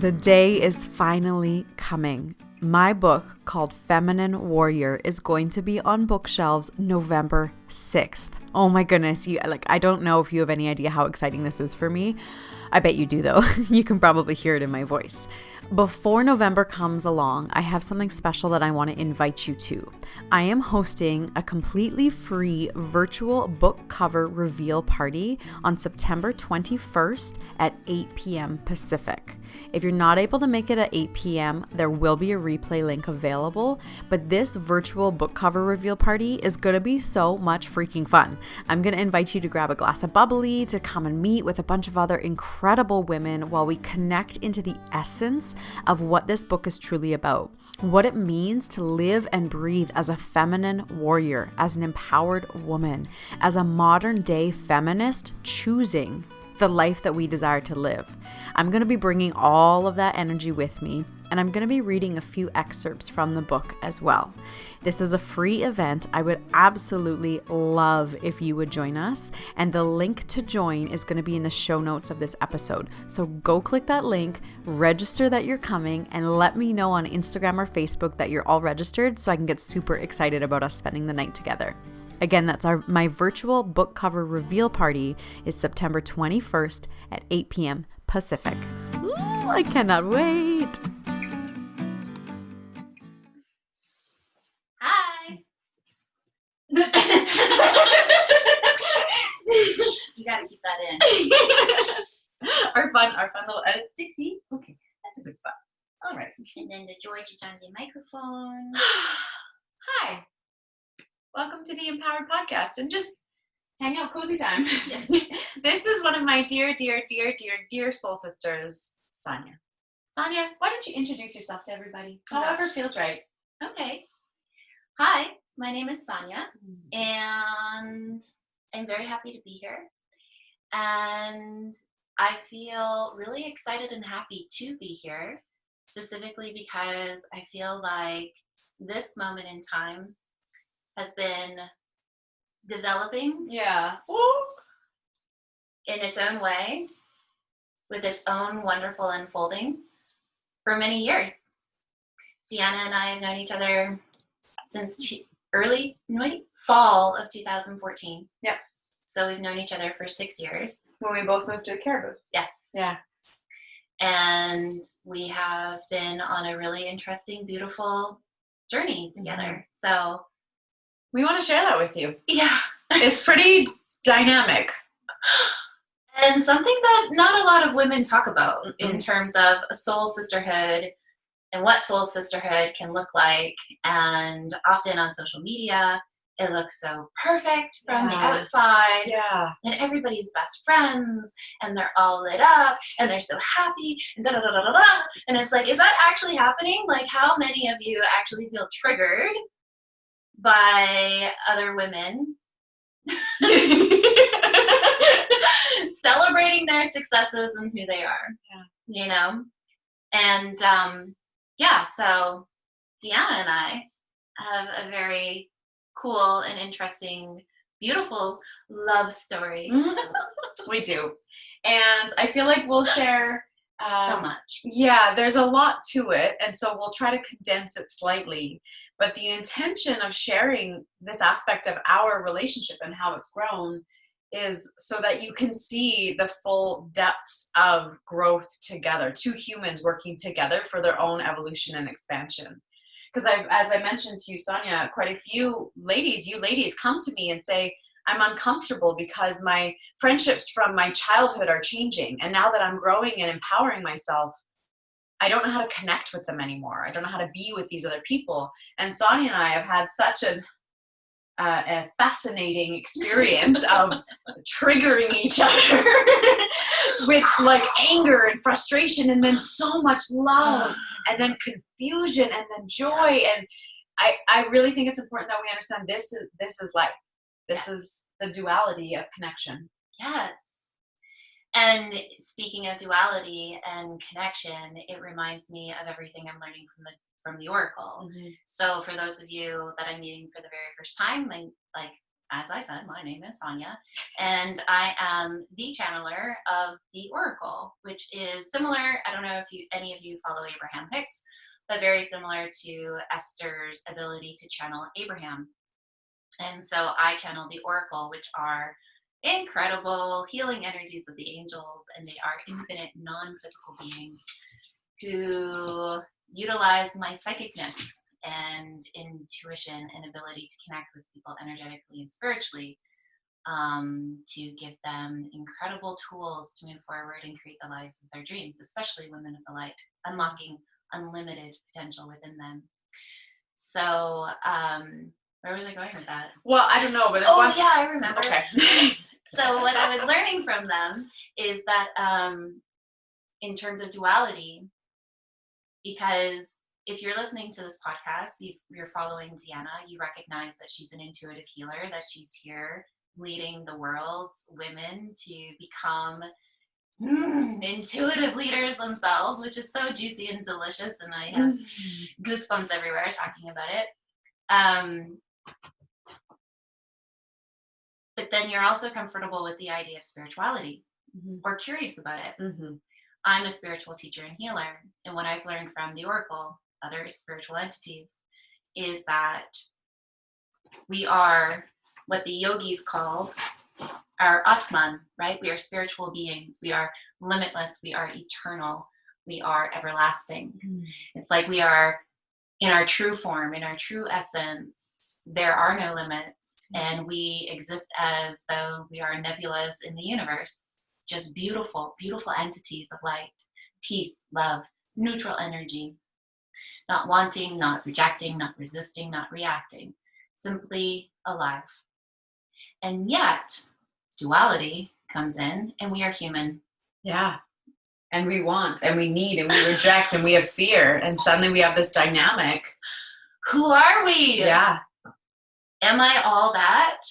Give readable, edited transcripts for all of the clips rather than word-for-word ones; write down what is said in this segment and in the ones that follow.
The day is finally coming. My book called Feminine Warrior is going to be on bookshelves November 6th. Oh my goodness, I don't know if you have any idea how exciting this is for me. I bet you do though. You can probably hear it in my voice. Before November comes along, I have something special that I want to invite you to. I am hosting a completely free virtual book cover reveal party on September 21st at 8 p.m. Pacific. If you're not able to make it at 8 p.m., there will be a replay link available, but this virtual book cover reveal party is going to be so much freaking fun. I'm going to invite you to grab a glass of bubbly, to come and meet with a bunch of other incredible women while we connect into the essence of what this book is truly about, what it means to live and breathe as a feminine warrior, as an empowered woman, as a modern day feminist choosing the life that we desire to live. I'm going to be bringing all of that energy with me, and I'm going to be reading a few excerpts from the book as well. This is a free event. I would absolutely love if you would join us, and the link to join is going to be in the show notes of this episode. So go click that link, register that you're coming, and let me know on Instagram or Facebook that you're all registered so I can get super excited about us spending the night together. Again, that's my virtual book cover reveal party is September 21st at 8 p.m. Pacific. Ooh, I cannot wait. Hi. You gotta keep that in. Our fun little edit. Dixie. Okay, that's a good spot. All right. And then the George is on the microphone. Hi. Welcome to the Empowered Podcast and just hang out, cozy time. This is one of my dear soul sisters, Sonja. Sonja, why don't you introduce yourself to everybody? However feels right. Okay. Hi, my name is Sonja, and I'm very happy to be here. And I feel really excited and happy to be here, specifically because I feel like this moment in time has been developing in its own way, with its own wonderful unfolding for many years. Deanna and I have known each other since early fall of 2014. Yep. So we've known each other for 6 years. When we both moved to Caribou. Yes. Yeah. And we have been on a really interesting, beautiful journey together. So we want to share that with you. Yeah. It's pretty dynamic. And something that not a lot of women talk about in terms of a soul sisterhood and what soul sisterhood can look like. And often on social media, it looks so perfect from the outside. Yeah. And everybody's best friends, and they're all lit up, and they're so happy, and da-da-da-da-da-da. And it's like, is that actually happening? Like, how many of you actually feel triggered by other women celebrating their successes and who they are? You know? And so Deanna and I have a very cool and interesting, beautiful love story. We do. And I feel like we'll share so much. Yeah, there's a lot to it. And so we'll try to condense it slightly. But the intention of sharing this aspect of our relationship and how it's grown is so that you can see the full depths of growth together, two humans working together for their own evolution and expansion. Because as I mentioned to you, Sonja, quite a few ladies come to me and say, I'm uncomfortable because my friendships from my childhood are changing. And now that I'm growing and empowering myself, I don't know how to connect with them anymore. I don't know how to be with these other people. And Sonja and I have had such a fascinating experience of triggering each other with like anger and frustration, and then so much love, and then confusion, and then joy. And I really think it's important that we understand this is life. This is the duality of connection. Yes. And speaking of duality and connection, it reminds me of everything I'm learning from the Oracle. So for those of you that I'm meeting for the very first time, as I said, my name is Sonja, and I am the channeler of the Oracle, which is similar. I don't know if any of you follow Abraham Hicks, but very similar to Esther's ability to channel Abraham. And so I channel the Oracle, which are incredible healing energies of the angels, and they are infinite non-physical beings who utilize my psychicness and intuition and ability to connect with people energetically and spiritually, to give them incredible tools to move forward and create the lives of their dreams, especially women of the light, unlocking unlimited potential within them. So where was I going with that? Well, I don't know, but yeah, I remember. Okay. So what I was learning from them is that in terms of duality, because if you're listening to this podcast, you're following Deanna, you recognize that she's an intuitive healer, that she's here leading the world's women to become intuitive leaders themselves, which is so juicy and delicious, and I have goosebumps everywhere talking about it. But then you're also comfortable with the idea of spirituality, or curious about it. I'm a spiritual teacher and healer, and what I've learned from the Oracle, other spiritual entities, is that we are what the yogis called our Atman, right? We are spiritual beings. We are limitless. We are eternal. We are everlasting. It's like we are in our true form, in our true essence. There are no limits, and we exist as though we are nebulas in the universe, just beautiful, beautiful entities of light, peace, love, neutral energy, not wanting, not rejecting, not resisting, not reacting, simply alive. And yet, duality comes in, and we are human. Yeah. And we want, and we need, and we reject, and we have fear, and suddenly we have this dynamic. Who are we? Yeah. Am I all that,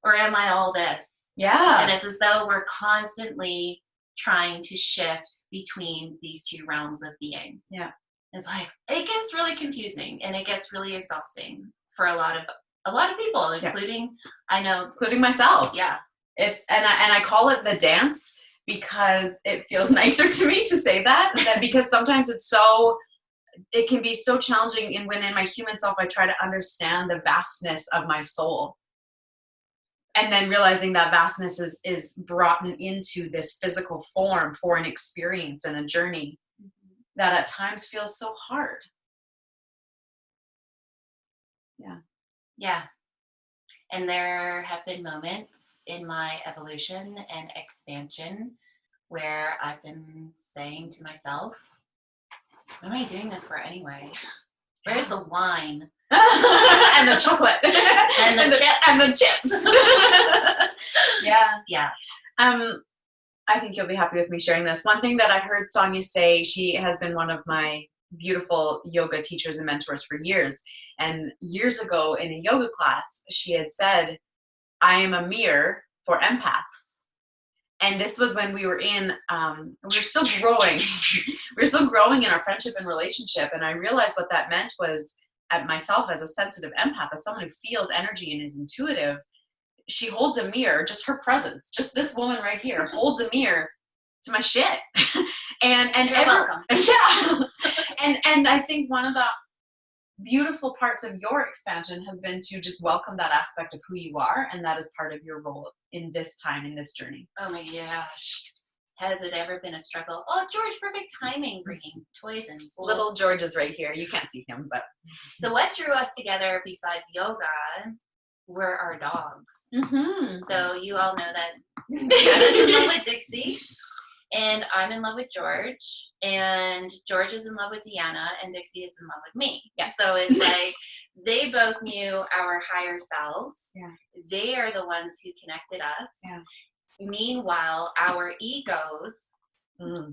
or am I all this? Yeah. And it's as though we're constantly trying to shift between these two realms of being. Yeah. It's like, it gets really confusing, and it gets really exhausting for a lot of people, including, I know, including myself. Yeah. It's, and I call it the dance because it feels nicer to me to say that because sometimes it can be so challenging, and when in my human self I try to understand the vastness of my soul, and then realizing that vastness is brought into this physical form for an experience and a journey that at times feels so hard. Yeah. And there have been moments in my evolution and expansion where I've been saying to myself, what am I doing this for anyway? Where's the wine? And the chocolate. And the chips. Yeah. Yeah. I think you'll be happy with me sharing this. One thing that I heard Sonja say, she has been one of my beautiful yoga teachers and mentors for years. And years ago in a yoga class, she had said, I am a mirror for empaths. And this was when we were we were still growing. We were still growing in our friendship and relationship. And I realized what that meant was, at myself as a sensitive empath, as someone who feels energy and is intuitive, she holds a mirror, just her presence, just this woman right here holds a mirror to my shit. and You're welcome. Yeah. And I think one of the beautiful parts of your expansion has been to just welcome that aspect of who you are, and that is part of your role in this time, in this journey. Oh my gosh. Has it ever been a struggle? Oh, George, perfect timing, bringing toys and food. Little George is right here. You can't see him, but. So what drew us together besides yoga were our dogs. So you all know that Deanna's in love with Dixie, and I'm in love with George, and George is in love with Deanna, and Dixie is in love with me. Yeah. So it's like they both knew our higher selves. Yeah. They are the ones who connected us. Yeah. Meanwhile, our egos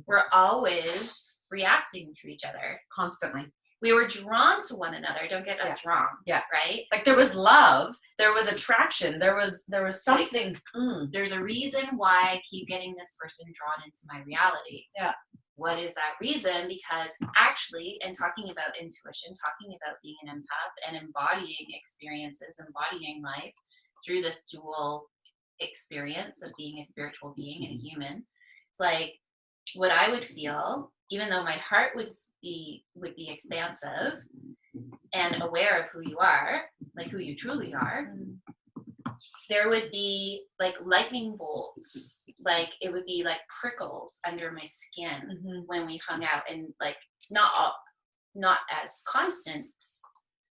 were always reacting to each other. Constantly. We were drawn to one another. Don't get us wrong. Yeah. Right? Like there was love. There was attraction. There was something. Like, there's a reason why I keep getting this person drawn into my reality. Yeah. What is that reason? Because actually, and talking about intuition, talking about being an empath and embodying experiences, embodying life, through this dual experience of being a spiritual being and a human, it's like what I would feel, even though my heart would be expansive and aware of who you are, like who you truly are, there would be like lightning bolts, like it would be like prickles under my skin when we hung out, and like not as constant,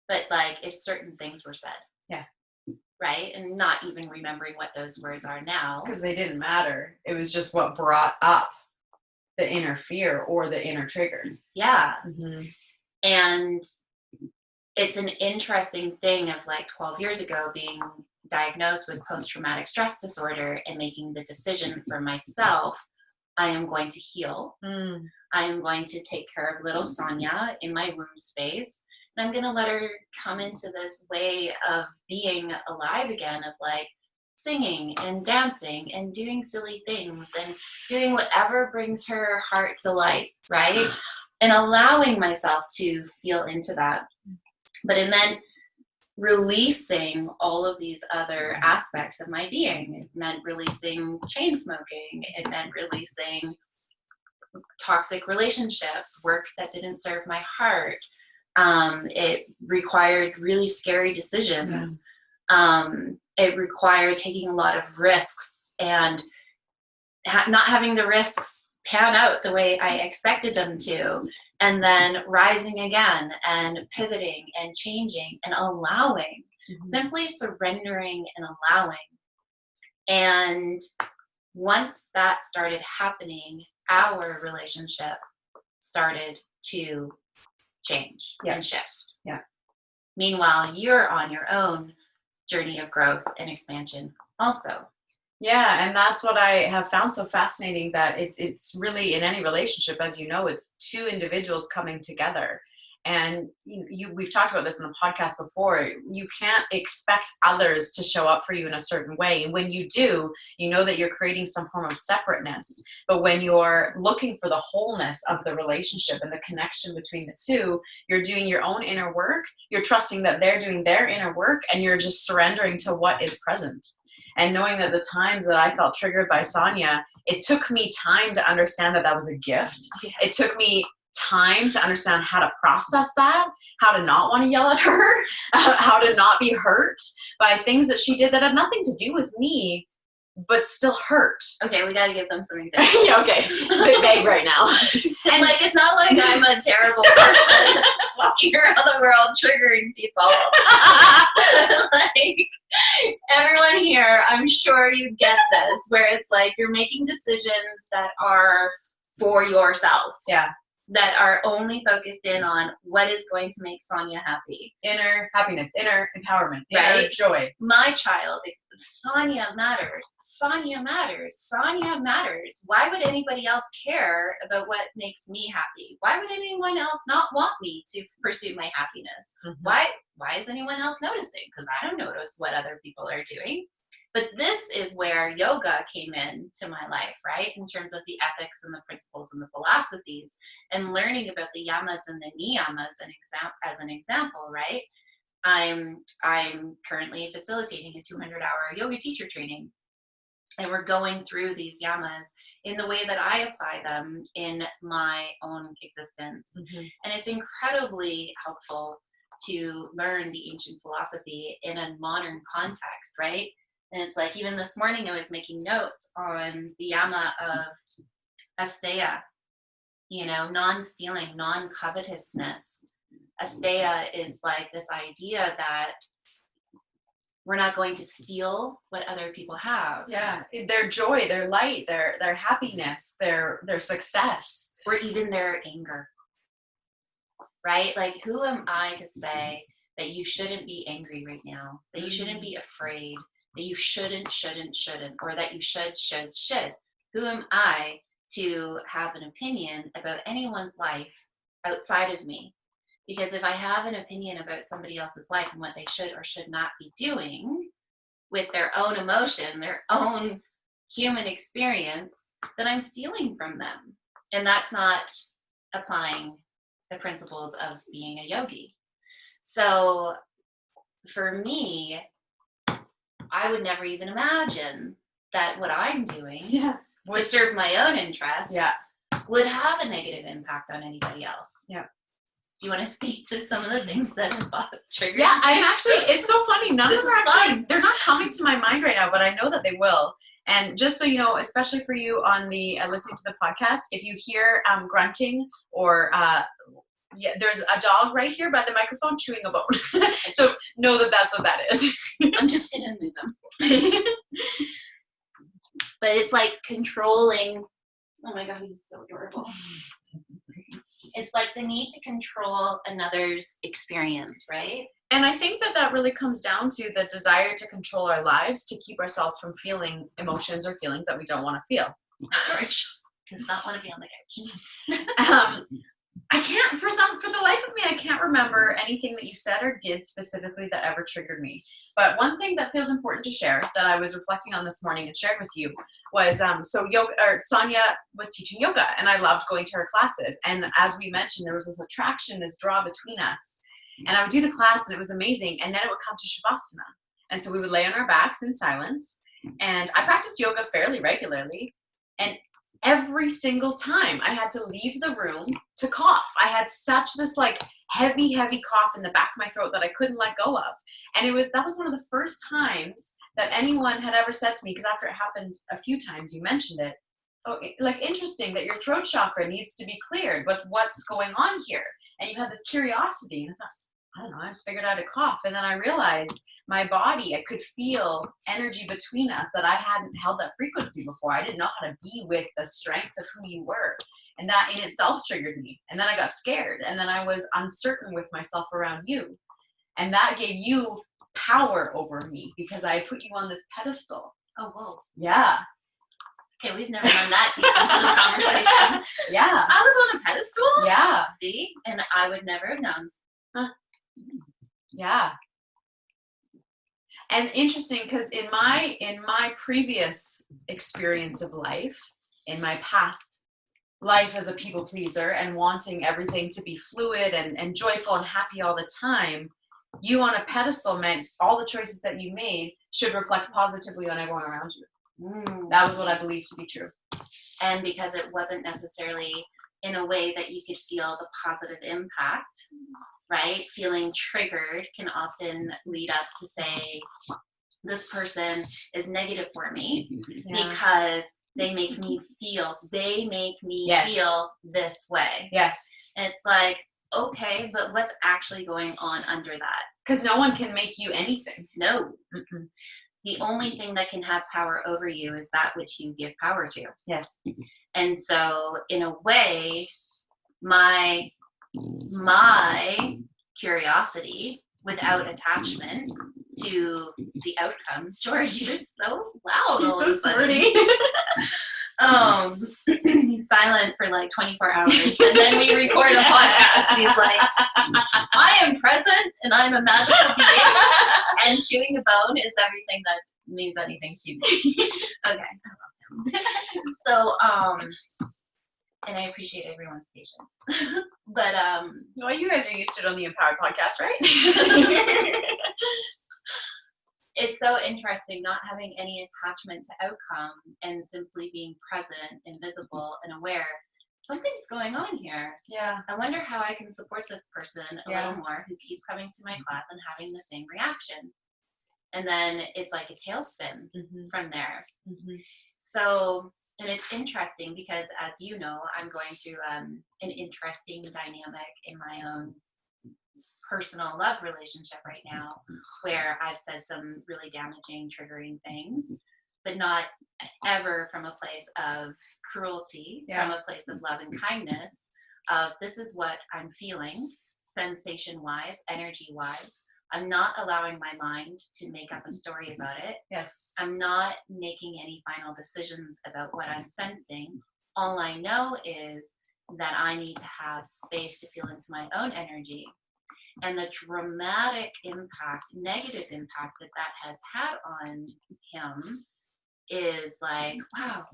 but like if certain things were said. Yeah. Right? And not even remembering what those words are now. Because they didn't matter. It was just what brought up the inner fear or the inner trigger. Yeah. And it's an interesting thing of like 12 years ago being diagnosed with post-traumatic stress disorder and making the decision for myself, I am going to heal. I am going to take care of little Sonja in my womb space. And I'm going to let her come into this way of being alive again, of like singing and dancing and doing silly things and doing whatever brings her heart delight, right? And allowing myself to feel into that. But it meant releasing all of these other aspects of my being. It meant releasing chain smoking. It meant releasing toxic relationships, work that didn't serve my heart. It required really scary decisions. It required taking a lot of risks and not having the risks pan out the way I expected them to, and then rising again and pivoting and changing and allowing, simply surrendering and allowing. And once that started happening, our relationship started to change and shift. Meanwhile, you're on your own journey of growth and expansion also. Yeah, and that's what I have found so fascinating, that it's really, in any relationship, as you know, it's two individuals coming together. And we've talked about this in the podcast before. You can't expect others to show up for you in a certain way. And when you do, you know that you're creating some form of separateness. But when you're looking for the wholeness of the relationship and the connection between the two, you're doing your own inner work. You're trusting that they're doing their inner work, and you're just surrendering to what is present. And knowing that the times that I felt triggered by Sonja, it took me time to understand that that was a gift. Yes. It took me time to understand how to process that, how to not want to yell at her, how to not be hurt by things that she did that had nothing to do with me, but still hurt. Okay, we got to give them some examples. Yeah, okay. It's a bit vague right now. And like, it's not like I'm a terrible person walking around the world triggering people. Like, everyone here, I'm sure you get this, where it's like you're making decisions that are for yourself. Yeah. That are only focused in on what is going to make Sonja happy. Inner happiness, inner empowerment, inner joy. My child, Sonja matters. Sonja matters. Sonja matters. Why would anybody else care about what makes me happy? Why would anyone else not want me to pursue my happiness? Why is anyone else noticing? Because I don't notice what other people are doing. But this is where yoga came into my life, right? In terms of the ethics and the principles and the philosophies, and learning about the yamas and the niyamas as an example, right? I'm currently facilitating a 200-hour yoga teacher training, and we're going through these yamas in the way that I apply them in my own existence. And it's incredibly helpful to learn the ancient philosophy in a modern context, right? And it's like, even this morning I was making notes on the yama of asteya, non-stealing, non-covetousness. Asteya is like this idea that we're not going to steal what other people have. Yeah, their joy, their light, their happiness, their success. Or even their anger, right? Like, who am I to say that you shouldn't be angry right now, that you shouldn't be afraid, that you shouldn't, or that you should. Who am I to have an opinion about anyone's life outside of me? Because if I have an opinion about somebody else's life and what they should or should not be doing with their own emotion, their own human experience, then I'm stealing from them. And that's not applying the principles of being a yogi. So for me, I would never even imagine that what I'm doing to serve my own interests would have a negative impact on anybody else. Yeah. Do you want to speak to some of the things that have triggered? Yeah, I'm actually, it's so funny. None of them are actually, they're not coming to my mind right now, but I know that they will. And just so you know, especially for you on the listening to the podcast, if you hear grunting or there's a dog right here by the microphone chewing a bone. So know that that's what that is. I'm just going to move them. But it's like controlling. Oh my God, he's so adorable. It's like the need to control another's experience, right? And I think that really comes down to the desire to control our lives, to keep ourselves from feeling emotions or feelings that we don't want to feel. George does not want to be on the couch. I can't, for the life of me, I can't remember anything that you said or did specifically that ever triggered me. But one thing that feels important to share that I was reflecting on this morning and shared with you was, so yoga, or Sonja was teaching yoga, and I loved going to her classes. And as we mentioned, there was this attraction, this draw between us. And I would do the class, and it was amazing. And then it would come to Shavasana. And so we would lay on our backs in silence. And I practiced yoga fairly regularly. And every single time I had to leave the room to cough. I had such this like heavy cough in the back of my throat that I couldn't let go of. And that was one of the first times that anyone had ever said to me, because after it happened a few times, you mentioned it, like interesting that your throat chakra needs to be cleared, but what's going on here? And you had this curiosity, and I thought, I don't know, I just figured out a cough. And then I realized my body, I could feel energy between us that I hadn't held that frequency before. I didn't know how to be with the strength of who you were. And that in itself triggered me. And then I got scared. And then I was uncertain with myself around you. And that gave you power over me because I put you on this pedestal. Oh, whoa. Yeah. Okay, we've never done that deep into this conversation. Yeah. I was on a pedestal? Yeah. See? And I would never have known. Huh. Yeah. And interesting, because in my previous experience of life, in my past life as a people pleaser and wanting everything to be fluid and joyful and happy all the time, you on a pedestal meant all the choices that you made should reflect positively on everyone around you. That was what I believed to be true. And because it wasn't necessarily in a way that you could feel the positive impact, right? Feeling triggered can often lead us to say, this person is negative for me because they make me feel feel this way. Yes. And it's like, okay, but what's actually going on under that? Because no one can make you anything. No. Mm-mm. The only thing that can have power over you is that which you give power to. Yes. And so in a way, my curiosity without attachment to the outcome. George, you're so loud. He's so smarty. He's silent for like 24 hours and then we record a podcast and he's like, I am present and I'm a magical being and chewing a bone is everything that means anything to me. Okay, I love him. So, and I appreciate everyone's patience. But well, you guys are used to it on the Empowered podcast, right? It's so interesting not having any attachment to outcome and simply being present and visible and aware. Something's going on here. Yeah. I wonder how I can support this person a little more who keeps coming to my class and having the same reaction. And then it's like a tailspin from there. Mm-hmm. So, and it's interesting because, as you know, I'm going through an interesting dynamic in my own personal love relationship right now, where I've said some really damaging, triggering things, but not ever from a place of cruelty, from a place of love and kindness, of this is what I'm feeling, sensation-wise, energy-wise. I'm not allowing my mind to make up a story about it. Yes. I'm not making any final decisions about what I'm sensing. All I know is that I need to have space to feel into my own energy. And the dramatic impact, negative impact that has had on him is like, wow,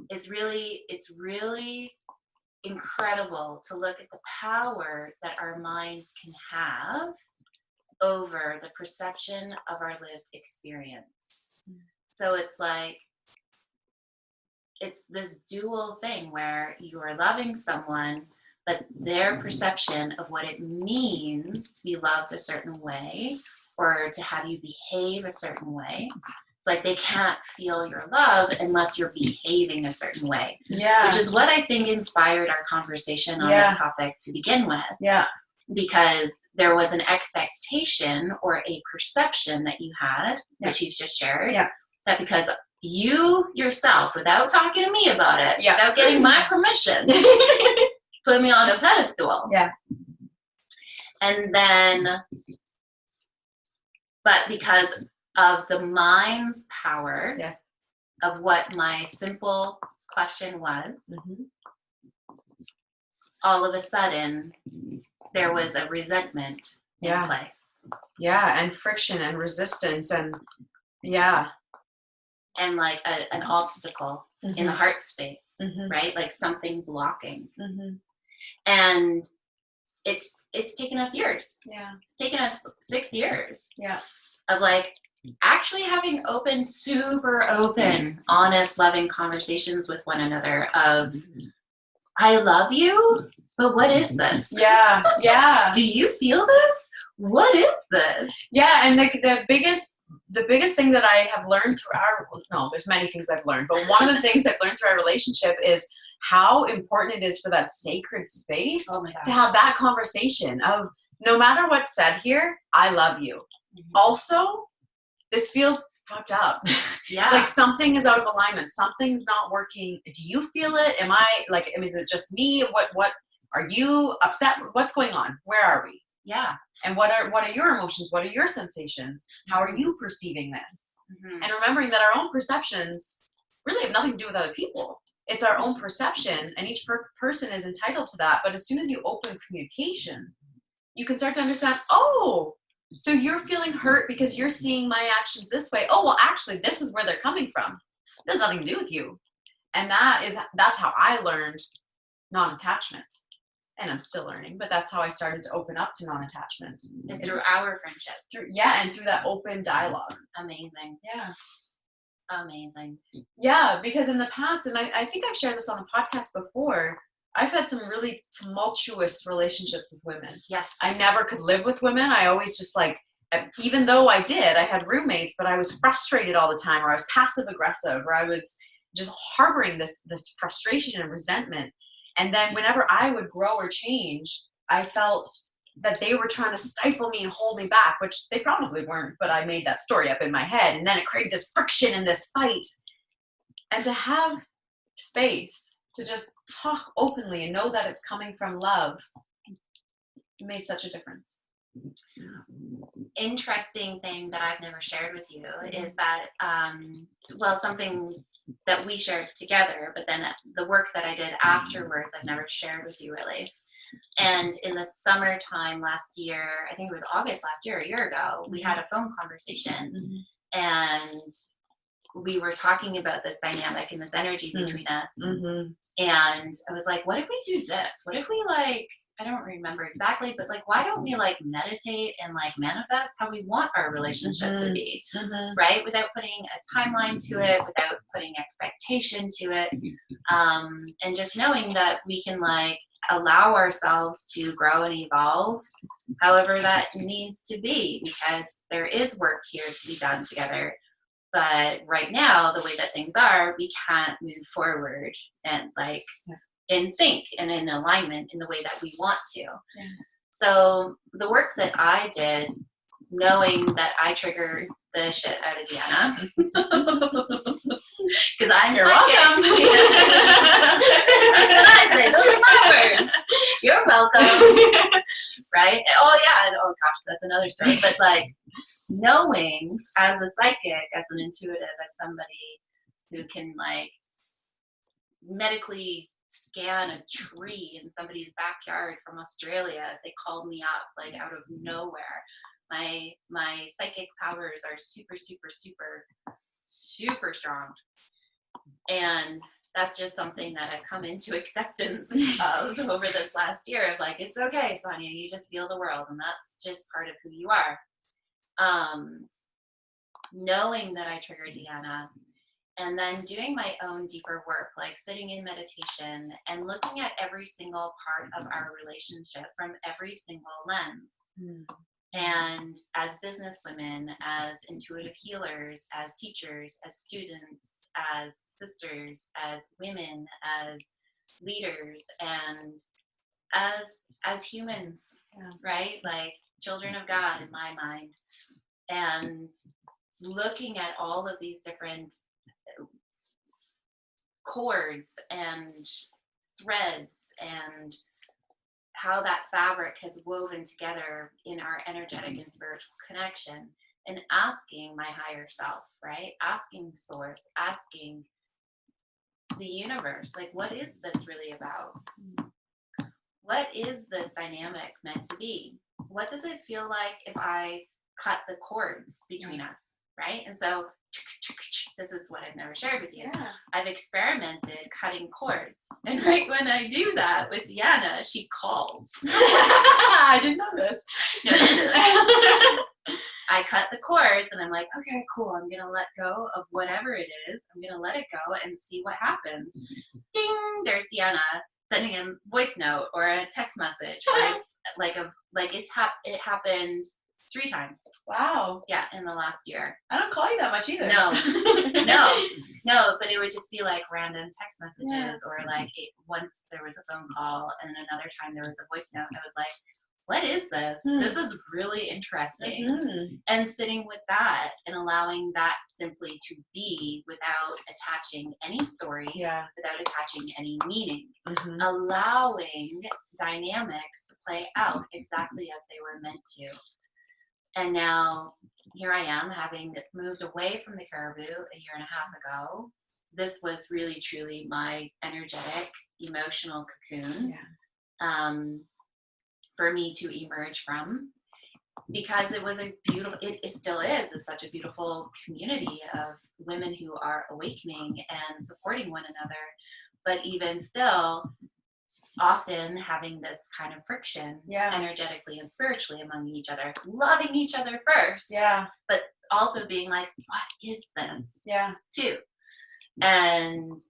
it's really incredible to look at the power that our minds can have over the perception of our lived experience. So it's like, it's this dual thing where you are loving someone, but their perception of what it means to be loved a certain way or to have you behave a certain way. It's like they can't feel your love unless you're behaving a certain way. Yeah. Which is what I think inspired our conversation on this topic to begin with. Yeah. Because there was an expectation or a perception that you had, which you've just shared, that because you yourself, without talking to me about it, without getting my permission, put me on a pedestal. Yeah. And then, but because of the mind's power of what my simple question was, all of a sudden, there was a resentment in place. Yeah, and friction and resistance and and like an obstacle in the heart space, right? Like something blocking. And it's taken us years. Yeah. It's taken us 6 years. Yeah. Of like actually having super open, honest, loving conversations with one another of, I love you, but what is this? Yeah. Yeah. Do you feel this? What is this? Yeah, and the biggest thing that I have learned through there's many things I've learned, but one of the things I've learned through our relationship is how important it is for that sacred space to have that conversation of, no matter what's said here, I love you. Also, this feels fucked up. Yeah. Like something is out of alignment. Something's not working. Do you feel it? Is it just me? What are you upset? What's going on? Where are we? Yeah. And what are your emotions? What are your sensations? How are you perceiving this? And remembering that our own perceptions really have nothing to do with other people. It's our own perception, and each person is entitled to that. But as soon as you open communication, you can start to understand, so you're feeling hurt because you're seeing my actions this way. Oh, well, actually, this is where they're coming from. It has nothing to do with you. And that's how I learned non-attachment. And I'm still learning, but that's how I started to open up to non-attachment. It's through our friendship. And through that open dialogue. Amazing. Yeah. Amazing. Yeah, because in the past, and I think I've shared this on the podcast before, I've had some really tumultuous relationships with women. Yes. I never could live with women. I always just even though I had roommates, but I was frustrated all the time, or I was passive aggressive, or I was just harboring this frustration and resentment. And then whenever I would grow or change, I felt that they were trying to stifle me and hold me back, which they probably weren't, but I made that story up in my head. And then it created this friction and this fight. And to have space to just talk openly and know that it's coming from love made such a difference. Interesting thing that I've never shared with you is that, something that we shared together, but then the work that I did afterwards, I've never shared with you really. And in the summertime last year, I think it was August last year, a year ago, we had a phone conversation and we were talking about this dynamic and this energy between us. And I was like, what if we do this? What if we I don't remember exactly, but why don't we meditate and manifest how we want our relationship to be, right? Without putting a timeline to it, without putting expectation to it. And just knowing that we can allow ourselves to grow and evolve however that needs to be, because there is work here to be done together. But right now, the way that things are, we can't move forward and in sync and in alignment in the way that we want to. Yeah. So the work that I did, knowing that I triggered the shit out of Deanna, because I'm You're psychic. welcome. That's what I say. Those are my words. You're welcome. Right? Oh yeah. Oh gosh, that's another story. But knowing as a psychic, as an intuitive, as somebody who can medically scan a tree in somebody's backyard from Australia, they called me up out of nowhere. My psychic powers are super, super, super, super strong. And that's just something that I've come into acceptance of over this last year of it's okay, Sonja, you just feel the world, and that's just part of who you are. knowing that I triggered Deanna, and then doing my own deeper work, like sitting in meditation and looking at every single part of our relationship from every single lens. And as businesswomen, as intuitive healers, as teachers, as students, as sisters, as women, as leaders, and as humans, right? Like children of God in my mind. And looking at all of these different cords and threads and how that fabric has woven together in our energetic and spiritual connection, and asking my higher self, right? Asking source, asking the universe, like, what is this really about? What is this dynamic meant to be? What does it feel like if I cut the cords between us, right? And so this is what I've never shared with you. I've experimented cutting cords. And right when I do that with Deanna, she calls. I didn't know this. No. I cut the cords and I'm like, okay, cool. I'm going to let go of whatever it is. I'm going to let it go and see what happens. Ding! There's Deanna sending a voice note or a text message. It happened 3 times. Wow. Yeah, in the last year. I don't call you that much either. No, but it would just be like random text messages or like once there was a phone call and another time there was a voice note. I was like, what is this? This is really interesting. And sitting with that and allowing that simply to be without attaching any story, without attaching any meaning, allowing dynamics to play out exactly as they were meant to. And now here I am, having moved away from the Caribou a year and a half ago. This was really, truly my energetic, emotional cocoon for me to emerge from, because it was a beautiful, it still is such a beautiful community of women who are awakening and supporting one another, but even still, often having this kind of friction energetically and spiritually among each other, loving each other first, but also being like, what is this? Too. And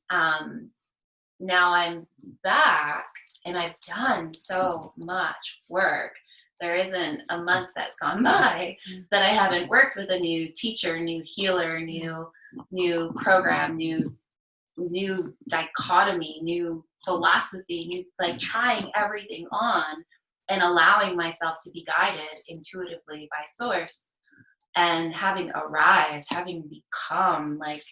now I'm back and I've done so much work. There isn't a month that's gone by that I haven't worked with a new teacher, new healer, new program, new dichotomy, new philosophy, new, like trying everything on and allowing myself to be guided intuitively by source. And having arrived, having become, like,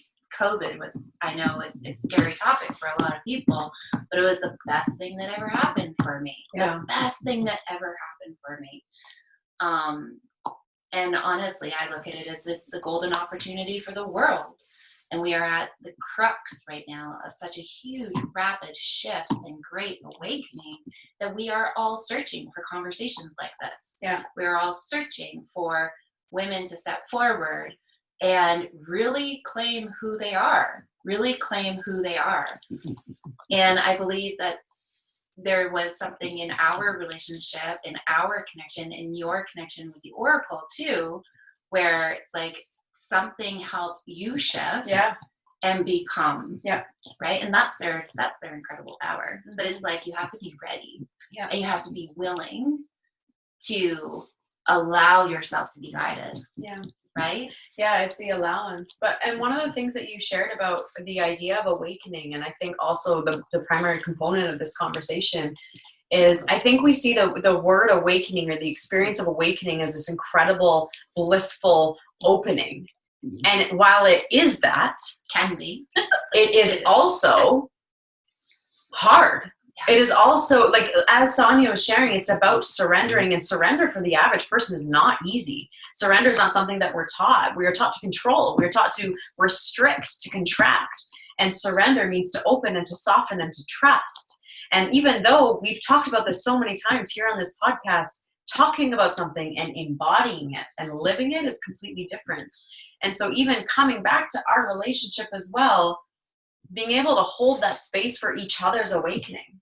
COVID was, I know it's a scary topic for a lot of people, but it was the best thing that ever happened for me. The best thing that ever happened for me. And honestly, I look at it as it's a golden opportunity for the world. And we are at the crux right now of such a huge, rapid shift and great awakening that we are all searching for conversations like this. We are all searching for women to step forward and really claim who they are, And I believe that there was something in our relationship, in our connection, in your connection with the Oracle too, where it's like something helped you shift and become, right? And that's their incredible power. But it's like you have to be ready, and you have to be willing to allow yourself to be guided. Right? It's the allowance. And one of the things that you shared about the idea of awakening, and I think also the primary component of this conversation is, I think we see the word awakening or the experience of awakening as this incredible, blissful opening. And while it is that, can be, it is also hard. It is also, like, as Sonja was sharing, it's about surrendering, and surrender for the average person is not easy. Surrender is not something that we're taught. We are taught to control. We are taught to restrict, to contract. And surrender means to open and to soften and to trust. And even though we've talked about this so many times here on this podcast, talking about something and embodying it and living it is completely different. And so even coming back to our relationship as well, being able to hold that space for each other's awakening.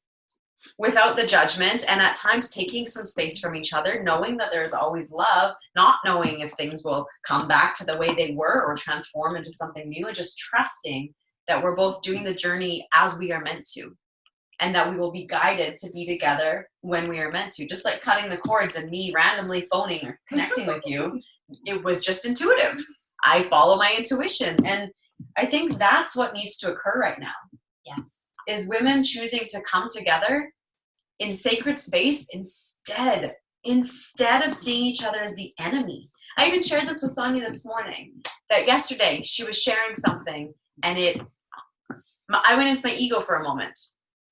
without the judgment, and at times taking some space from each other, knowing that there's always love, not knowing if things will come back to the way they were or transform into something new, and just trusting that we're both doing the journey as we are meant to, and that we will be guided to be together when we are meant to. Just like cutting the cords and me randomly phoning or connecting with you, it was just intuitive. I follow my intuition. And I think that's what needs to occur right now. Yes. Is women choosing to come together in sacred space instead of seeing each other as the enemy. I even shared this with Sonja this morning, that yesterday she was sharing something, and I went into my ego for a moment,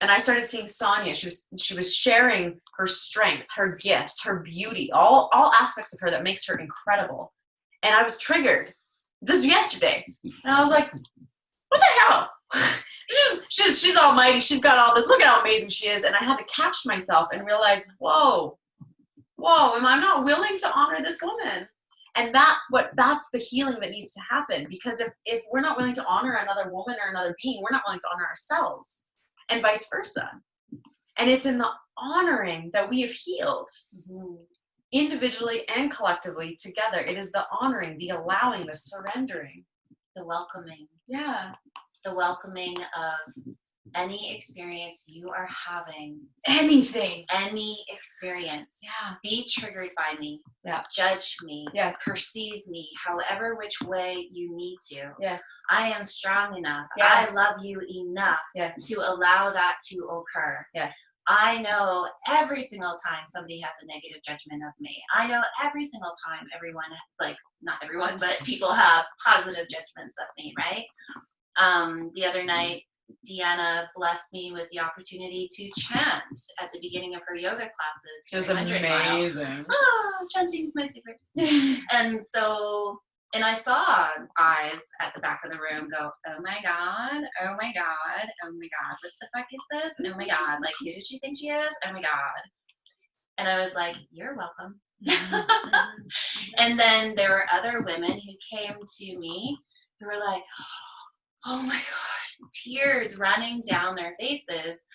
and I started seeing Sonja. She was sharing her strength, her gifts, her beauty, all aspects of her that makes her incredible. And I was triggered. This was yesterday. And I was like, what the hell? She's almighty. She's got all this. Look at how amazing she is. And I had to catch myself and realize, whoa, I'm not willing to honor this woman. And that's the healing that needs to happen. Because if we're not willing to honor another woman or another being, we're not willing to honor ourselves, and vice versa. And it's in the honoring that we have healed, individually and collectively together. It is the honoring, the allowing, the surrendering, the welcoming. Yeah. The welcoming of any experience you are having. Anything. Any experience. Yeah. Be triggered by me. Yeah. Judge me. Yes. Perceive me however which way you need to. Yes. I am strong enough. Yes. I love you enough to allow that to occur. Yes. I know every single time somebody has a negative judgment of me. I know every single time everyone, like not everyone, but people have positive judgments of me, right? The other night, Deanna blessed me with the opportunity to chant at the beginning of her yoga classes. It was amazing. Oh, chanting is my favorite. And I saw eyes at the back of the room go, oh my God, oh my God, oh my God, what the fuck is this? Oh my God, like who does she think she is? Oh my God. And I was like, you're welcome. And then there were other women who came to me who were like, oh my God, tears running down their faces.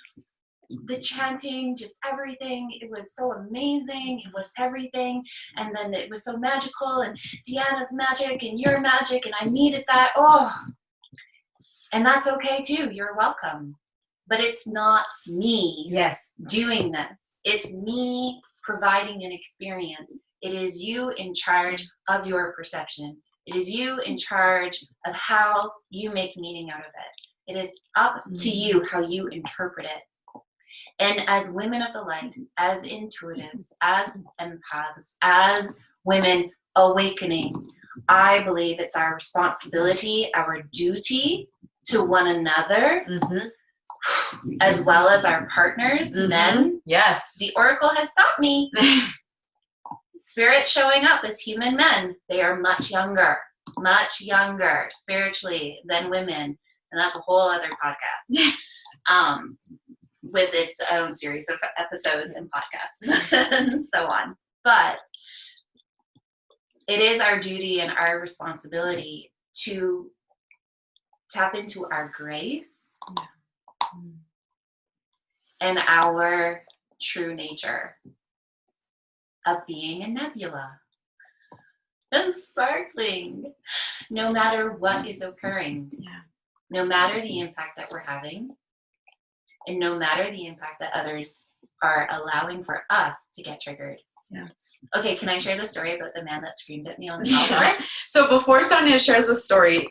The chanting, just everything. It was so amazing. It was everything. And then it was so magical, and Deanna's magic and your magic, and I needed that. Oh, and that's okay too. You're welcome. But it's not me doing this. It's me providing an experience. It is you in charge of your perception. It is you in charge of how you make meaning out of it. It is up to you how you interpret it. And as women of the light, as intuitives, as empaths, as women awakening, I believe it's our responsibility, our duty to one another, as well as our partners, men. Yes. The Oracle has taught me. Spirit showing up as human men. They are much younger spiritually than women. And that's a whole other podcast. With its own series of episodes and podcasts and so on. But it is our duty and our responsibility to tap into our grace and our true nature of being a nebula and sparkling, no matter what is occurring, no matter the impact that we're having, and no matter the impact that others are allowing for us to get triggered. Yeah. Okay, can I share the story about the man that screamed at me on the golf course? So before Sonja shares the story,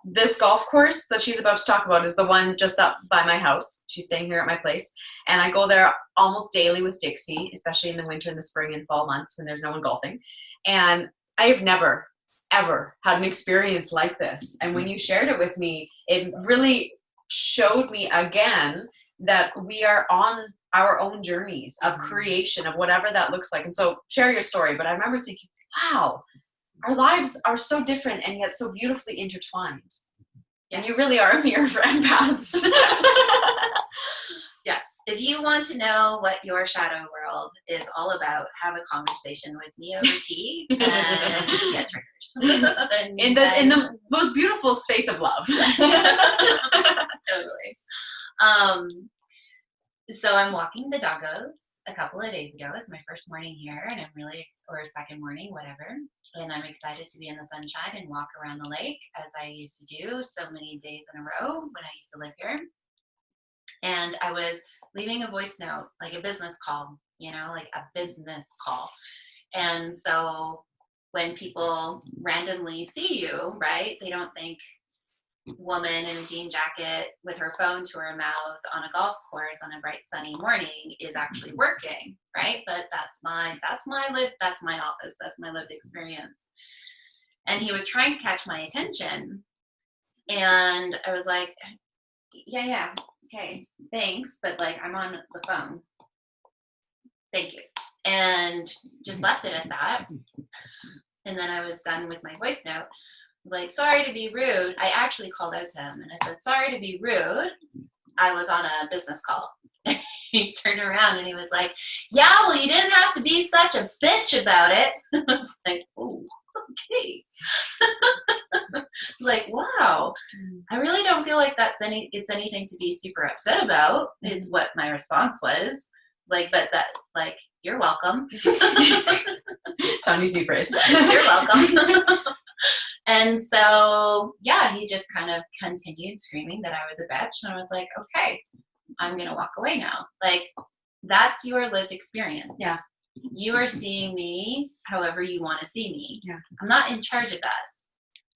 this golf course that she's about to talk about is the one just up by my house. She's staying here at my place. And I go there almost daily with Dixie, especially in the winter and the spring and fall months when there's no one golfing. And I have never, ever had an experience like this. And when you shared it with me, it really showed me again that we are on our own journeys of creation, of whatever that looks like. And so share your story. But I remember thinking, wow, our lives are so different and yet so beautifully intertwined. Yes. And you really are a mirror for empaths. Yes. If you want to know what your shadow world is all about, have a conversation with me over tea and get triggered. in the most beautiful space of love. Totally. So I'm walking the doggos a couple of days ago. It's my first morning here, and I'm really, or second morning, whatever. And I'm excited to be in the sunshine and walk around the lake as I used to do so many days in a row when I used to live here. And I was leaving a voice note, like a business call, like a business call. And so when people randomly see you, right, they don't think woman in a jean jacket with her phone to her mouth on a golf course on a bright sunny morning is actually working, right? But that's my office, that's my lived experience. And he was trying to catch my attention, and I was like, yeah, okay, thanks, but like I'm on the phone, thank you, and just left it at that. And then I was done with my voice note. I was like, sorry to be rude. I actually called out to him and I said, sorry to be rude. I was on a business call. He turned around and he was like, yeah, well, you didn't have to be such a bitch about it. I was like, oh, okay. Like, wow. I really don't feel like it's anything to be super upset about, is what my response was. Like, but that, like, you're welcome. Sonja's new phrase. You're welcome. And so, yeah, he just kind of continued screaming that I was a bitch. And I was like, okay, I'm going to walk away now. Like, that's your lived experience. Yeah. You are seeing me however you want to see me. Yeah. I'm not in charge of that.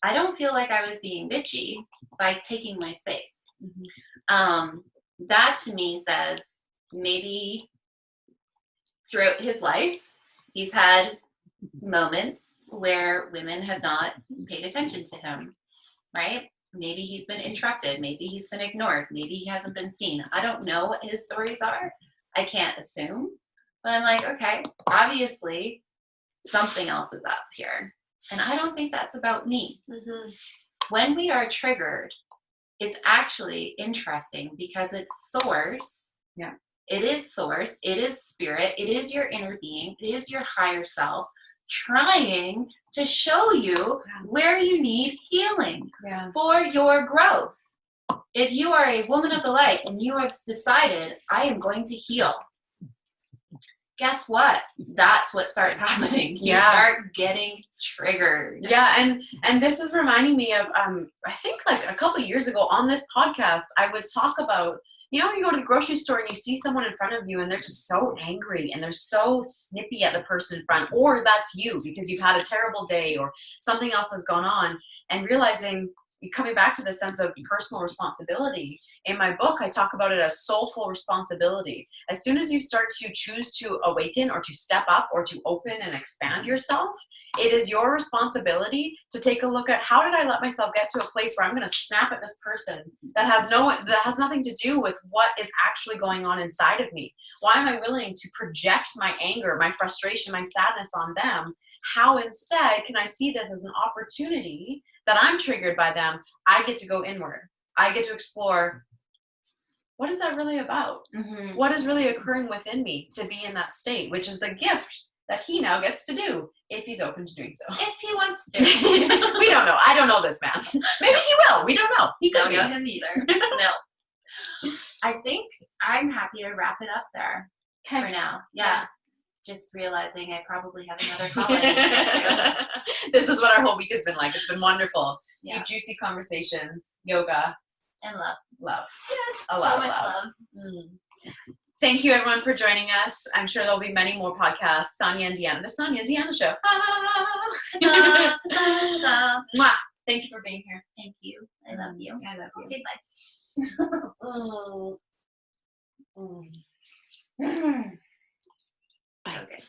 I don't feel like I was being bitchy by taking my space. Mm-hmm. That to me says maybe throughout his life, he's had moments where women have not paid attention to him, right? Maybe he's been interrupted. Maybe he's been ignored. Maybe he hasn't been seen. I don't know what his stories are. I can't assume. But I'm like, okay, obviously something else is up here. And I don't think that's about me. Mm-hmm. When we are triggered, it's actually interesting because it's source. Yeah. It is source. It is spirit. It is your inner being. It is your higher self trying to show you where you need healing for your growth. If you are a woman of the light and you have decided, I am going to heal, guess what? That's what starts happening. You start getting triggered. Yeah, and this is reminding me of, I think like a couple of years ago on this podcast, I would talk about, you go to the grocery store and you see someone in front of you and they're just so angry and they're so snippy at the person in front, or that's you because you've had a terrible day or something else has gone on, and realizing, coming back to the sense of personal responsibility. In my book, I talk about it as soulful responsibility. As soon as you start to choose to awaken or to step up or to open and expand yourself, it is your responsibility to take a look at, how did I let myself get to a place where I'm going to snap at this person that has nothing to do with what is actually going on inside of me? Why am I willing to project my anger, my frustration, my sadness on them? How instead can I see this as an opportunity that I'm triggered by them? I get to go inward. I get to explore, what is that really about? Mm-hmm. What is really occurring within me to be in that state, which is the gift that he now gets to do if he's open to doing so. If he wants to. We don't know. I don't know this man. Maybe he will. We don't know. He don't know him either. No. I think I'm happy to wrap it up there for now. Yeah. Just realizing I probably have another call I need to get to. This is what our whole week has been like. It's been wonderful. Deep, juicy conversations, yoga, and love. Love. Yes, a lot so much of love. Thank you, everyone, for joining us. I'm sure there'll be many more podcasts. Sonja and Deanna, the Sonja and Deanna Show. Ta-da, ta-da, ta-da. Mwah. Thank you for being here. Thank you. I love you. I love you. Okay, bye. Okay.